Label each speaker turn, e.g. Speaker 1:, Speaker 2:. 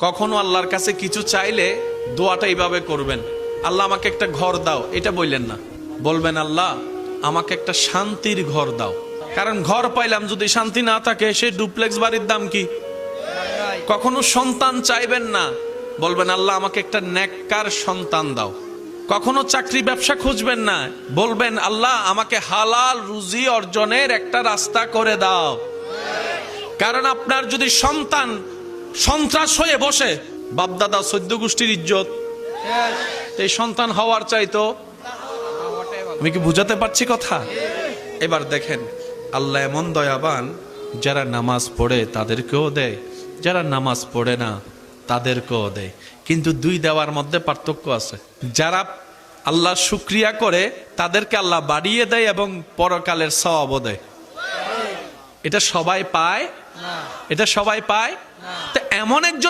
Speaker 1: কখনো আল্লাহর কাছে কিছু চাইলে দোয়াটা এইভাবে করবেন, আল্লাহ আমাকে একটা ঘর দাও, এটা বললেন না। বলবেন আল্লাহ আমাকে একটা শান্তির ঘর দাও। কারণ ঘর পাইলাম যদি শান্তি না থাকে, সে ডুপ্লেক্স বাড়ির দাম কি? কখনো সন্তান চাইবেন না, বলবেন আল্লাহ আমাকে একটা নেককার সন্তান দাও। কখনো চাকরি ব্যবসা খুঁজবেন না, বলবেন আল্লাহ আমাকে হালাল রুজি অর্জনের একটা রাস্তা করে দাও। কারণ আপনার যদি সন্তান সন্ত্রাস হয়ে বসে, বাপদাদা 14 গোষ্ঠীর ইজ্জত, এই সন্তান হওয়ার চাইতো। আমি কি বুঝাতে পারছি কথা? এবার দেখেন আল্লাহ এমন দয়াবান, যারা নামাজ পড়ে তাদেরকেও দেয়, যারা নামাজ পড়ে না তাদেরকেও দেয়। কিন্তু দুই দেওয়ার মধ্যে পার্থক্য আছে। যারা আল্লাহ শুকরিয়া করে তাদেরকে আল্লাহ বাড়িয়ে দেয় এবং পরকালের সওয়াবও দেয়। এটা সবাই পায়? এটা সবাই পায়? তো এমন একজন